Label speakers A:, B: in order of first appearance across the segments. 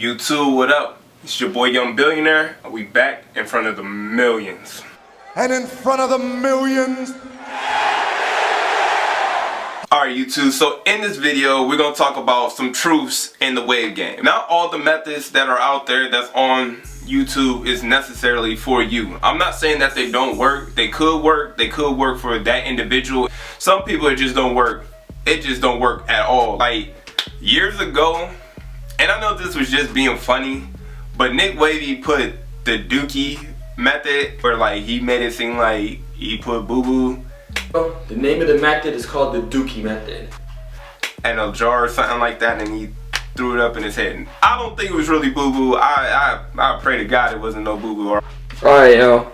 A: YouTube, what up? It's your boy Young Billionaire. We back in front of the millions.
B: And in front of the millions.
A: Alright YouTube, so in this video we're going to talk about some truths in the wave game. Not all the methods that are out there that's on YouTube is necessarily for you. I'm not saying that they don't work. They could work for that individual. Some people it just don't work. It just don't work at all. Like years ago, and I know this was just being funny, but Nick Wavy put the Dookie method where like he made it seem like he put boo-boo.
C: The name of the method is called the Dookie method.
A: And a jar or something like that, and he threw it up in his head. I don't think it was really boo-boo. I pray to God it wasn't no boo-boo.
C: Alright, yo.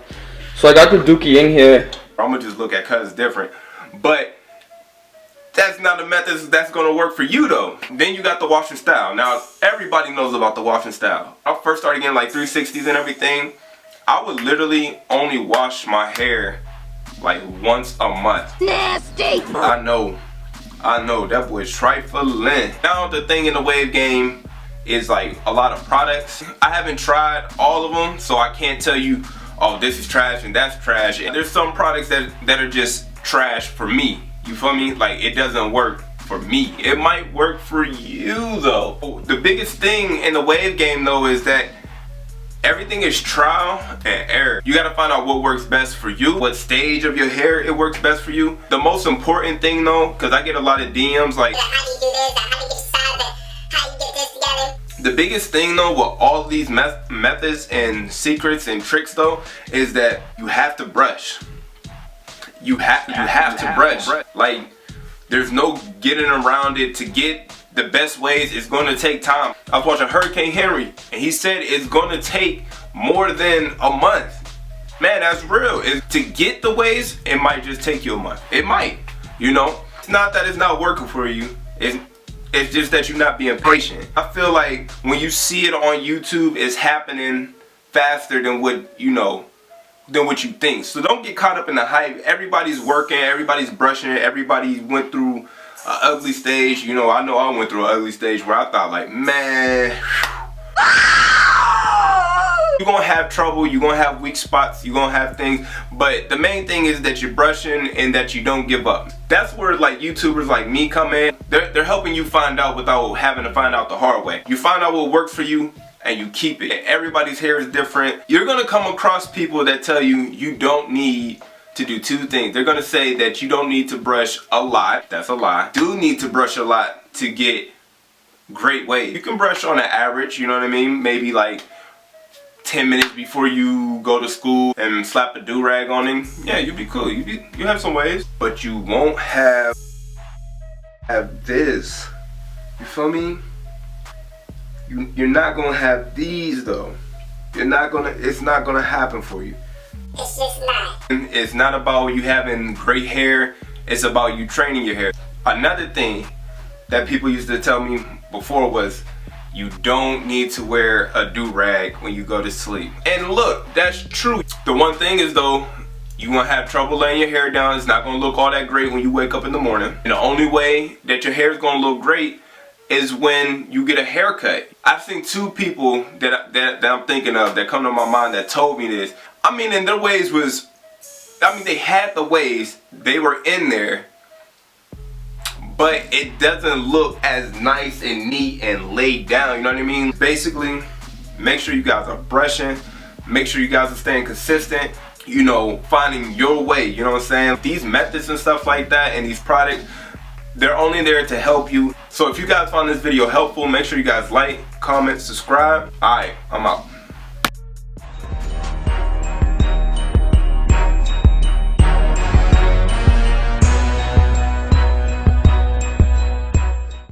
C: So I got the Dookie in here.
A: I'm gonna just look at cuz it's different. But that's not the method that's gonna work for you though. Then you got the washing style. Now everybody knows about the washing style. I first started getting like 360s and everything. I would literally only wash my hair like once a month.
D: Nasty!
A: I know, that boy's trifling. Now the thing in the wave game is like a lot of products. I haven't tried all of them, so I can't tell you, oh, this is trash and that's trash. And there's some products that are just trash for me. You feel me? Like it doesn't work for me. It might work for you though. The biggest thing in the wave game though is that everything is trial and error. You gotta find out what works best for you, what stage of your hair it works best for you. The most important thing though, because I get a lot of DMs like, how do you do this? How do you decide that? How you get this together? The biggest thing though with all of these methods and secrets and tricks though is that you have to brush. You have to brush. Like there's no getting around it. To get the best waves is going to take time. I was watching Hurricane Henry and he said it's going to take more than a month. Man, that's real. To get the waves, it might just take you a month. It might, you know. It's not that it's not working for you. It's just that you're not being patient. I feel like when you see it on YouTube, it's happening faster than what you know, than what you think. So don't get caught up in the hype. Everybody's working, everybody's brushing, everybody went through an ugly stage. You know I went through an ugly stage where I thought like, man, you're gonna have trouble, you're gonna have weak spots, you're gonna have things, but the main thing is that you're brushing and that you don't give up. That's where like YouTubers like me come in. They're helping you find out without having to find out the hard way. You find out what works for you and you keep it. Everybody's hair is different. You're gonna come across people that tell you you don't need to do two things. They're gonna say that you don't need to brush a lot. That's a lie. You do need to brush a lot to get great waves. You can brush on an average, you know what I mean? Maybe like 10 minutes before you go to school and slap a do-rag on him. Yeah, you'll be cool. You have some waves, but you won't have this. You feel me? You're not gonna have these though. It's not gonna happen for you.
D: It's just not.
A: It's not about you having great hair, it's about you training your hair. Another thing that people used to tell me before was you don't need to wear a do-rag when you go to sleep. And look, that's true. The one thing is though, you're gonna have trouble laying your hair down. It's not gonna look all that great when you wake up in the morning. And the only way that your hair is gonna look great is when you get a haircut. I've seen two people that I'm thinking of that come to my mind that told me this. I mean, and their waves was, they had the waves, they were in there, but it doesn't look as nice and neat and laid down, you know what I mean? Basically, make sure you guys are brushing, make sure you guys are staying consistent, you know, finding your way, you know what I'm saying? These methods and stuff like that and these products, they're only there to help you. So if you guys found this video helpful, make sure you guys like, comment, subscribe. Alright, I'm out.